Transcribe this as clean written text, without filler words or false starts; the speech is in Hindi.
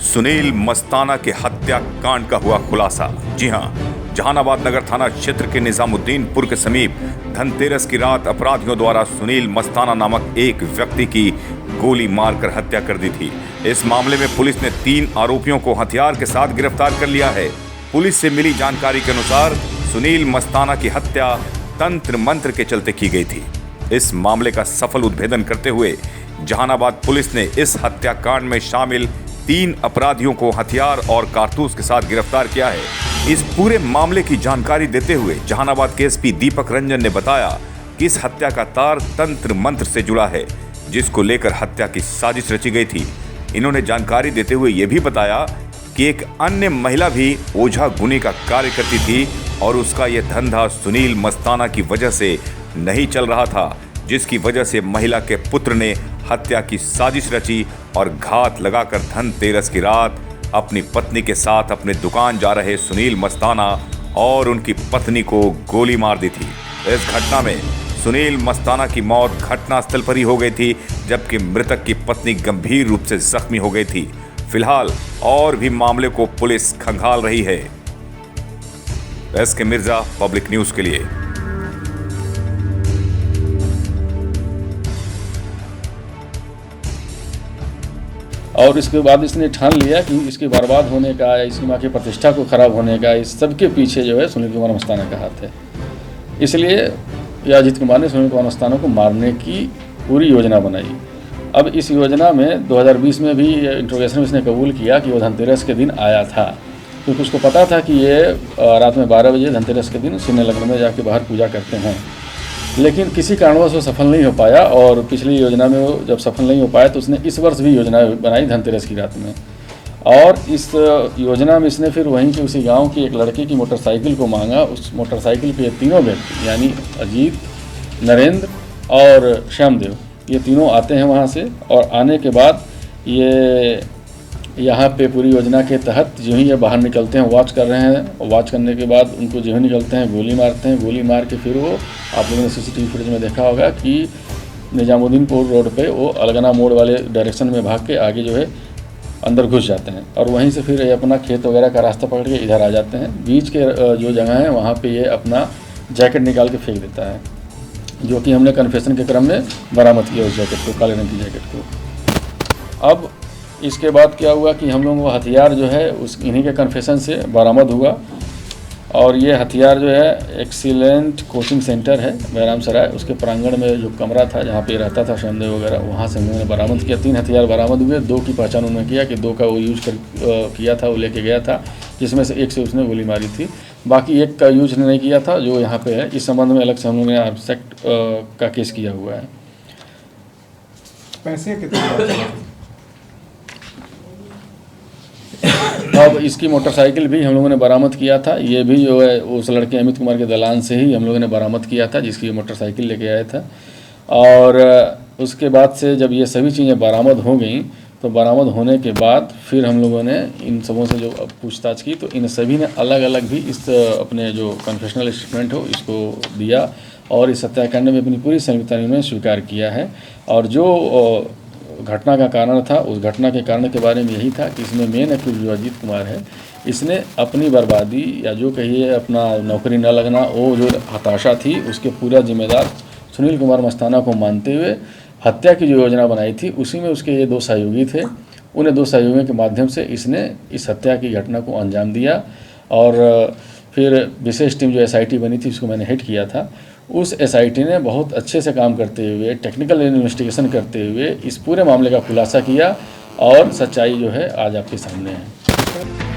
सुनील मस्ताना के हत्याकांड का हुआ खुलासा। जी हां, जहानाबाद नगर थाना क्षेत्र के निजामुद्दीनपुर के समीप धनतेरस की रात अपराधियों द्वारा सुनील मस्ताना नामक एक व्यक्ति की गोली मारकर हत्या कर दी थी। इस मामले में पुलिस ने 3 आरोपियों को हथियार के साथ गिरफ्तार कर लिया है। पुलिस से मिली जानकारी के अनुसार सुनील मस्ताना की हत्या तंत्र मंत्र के चलते की गई थी। इस मामले का सफल उद्भेदन करते हुए जहानाबाद पुलिस ने इस हत्याकांड में शामिल 3 अपराधियों को हथियार और कारतूस के साथ गिरफ्तार किया है। इस पूरे मामले की जानकारी देते हुए जहानाबाद के एसपी दीपक रंजन ने बताया कि इस हत्या का तार तंत्र मंत्र से जुड़ा है, जिसको लेकर हत्या की साजिश रची गई थी। इन्होंने जानकारी देते हुए यह भी बताया कि एक अन्य महिला भी ओझा गुनी का कार्य करती थी और उसका यह धंधा सुनील मस्ताना की वजह से नहीं चल रहा था, जिसकी वजह से महिला के पुत्र ने हत्या की साजिश रची और घात लगाकर धनतेरस की रात अपनी पत्नी के साथ अपने दुकान जा रहे सुनील मस्ताना और उनकी पत्नी को गोली मार दी थी। इस घटना में सुनील मस्ताना की मौत घटनास्थल पर ही हो गई थी, जबकि मृतक की पत्नी गंभीर रूप से जख्मी हो गई थी। फिलहाल और भी मामले को पुलिस खंगाल रही है। एसके मिर्जा, पब्लिक न्यूज के लिए। और इसके बाद इसने ठान लिया कि इसके बर्बाद होने का या इसकी माँ की प्रतिष्ठा को खराब होने का, इस सब के पीछे जो है सुनील कुमार मस्ताना का हाथ है। इसलिए यह अजीत कुमार ने सुनील कुमार मस्ताना को मारने की पूरी योजना बनाई। अब इस योजना में 2020 में भी इंट्रोगेशन में इसने कबूल किया कि वो धनतेरस के दिन आया था, क्योंकि उसको पता था कि ये रात में 12 बजे धनतेरस के दिन शून्य लग्न में जाके बाहर पूजा करते हैं। लेकिन किसी कारणवश वो सफल नहीं हो पाया और पिछली योजना में वो जब सफल नहीं हो पाया तो उसने इस वर्ष भी योजना बनाई धनतेरस की रात में। और इस योजना में इसने फिर वहीं के उसी गांव की एक लड़की की मोटरसाइकिल को मांगा। उस मोटरसाइकिल पे 3 व्यक्ति यानी अजीत, नरेंद्र और श्यामदेव, ये तीनों आते हैं वहाँ से। और आने के बाद ये यहाँ पे पूरी योजना के तहत जो ही ये बाहर निकलते हैं, वॉच कर रहे हैं। वॉच करने के बाद उनको जो ही निकलते हैं गोली मारते हैं। गोली मार के फिर वो, आप लोगों ने सीसीटीवी फुटेज में देखा होगा कि निजामुद्दीनपुर रोड पे वो अलगना मोड़ वाले डायरेक्शन में भाग के आगे जो है अंदर घुस जाते हैं और वहीं से फिर ये अपना खेत वगैरह का रास्ता पकड़ के इधर आ जाते हैं। बीच के जो जगह है वहाँ पर ये अपना जैकेट निकाल के फेंक देता है, जो कि हमने कन्फेशन के क्रम में बरामद किया उस जैकेट को, काले रंग की जैकेट को। अब इसके बाद क्या हुआ कि हम लोगों को हथियार जो है उस इन्हीं के कन्फेशन से बरामद हुआ। और ये हथियार जो है एक्सीलेंट कोचिंग सेंटर है बहराम सराय, उसके प्रांगण में जो कमरा था जहाँ पे रहता था श्यामदेव वगैरह, वहाँ से हम लोगों ने बरामद किया। 3 हथियार बरामद हुए। 2 की पहचान उन्होंने किया कि 2 का वो यूज किया था, वो लेके गया था, जिसमें से 1 से उसने गोली मारी थी। बाकी 1 का यूज नहीं किया था, जो यहाँ पे है। इस संबंध में अलग से हम लोगों ने आर्म्स एक्ट का केस किया हुआ है। पैसे कितने? अब इसकी मोटरसाइकिल भी हम लोगों ने बरामद किया था। ये भी जो है उस लड़के अमित कुमार के दलान से ही हम लोगों ने बरामद किया था, जिसकी मोटरसाइकिल लेके आया था। और उसके बाद से जब ये सभी चीज़ें बरामद हो गई तो बरामद होने के बाद फिर हम लोगों ने इन सबों से जो पूछताछ की तो इन सभी ने अलग अलग भी इस अपने जो कन्फेशनल स्टेटमेंट हो इसको दिया और इस हत्याकांड में अपनी पूरी संलिप्तता इन्होंने स्वीकार किया है। और जो घटना का कारण था, उस घटना के कारण के बारे में यही था कि इसमें मेन एक्यूज जो अजीत कुमार है, इसने अपनी बर्बादी या जो कहिए अपना नौकरी न लगना, वो जो हताशा थी उसके पूरा जिम्मेदार सुनील कुमार मस्ताना को मानते हुए हत्या की जो योजना बनाई थी, उसी में उसके ये 2 सहयोगी थे। उन्हें 2 सहयोगियों के माध्यम से इसने इस हत्या की घटना को अंजाम दिया। और फिर विशेष टीम जो SIT बनी थी, उसको मैंने हेड किया था। उस SIT ने बहुत अच्छे से काम करते हुए, टेक्निकल इन्वेस्टिगेशन करते हुए इस पूरे मामले का खुलासा किया और सच्चाई जो है आज आपके सामने है।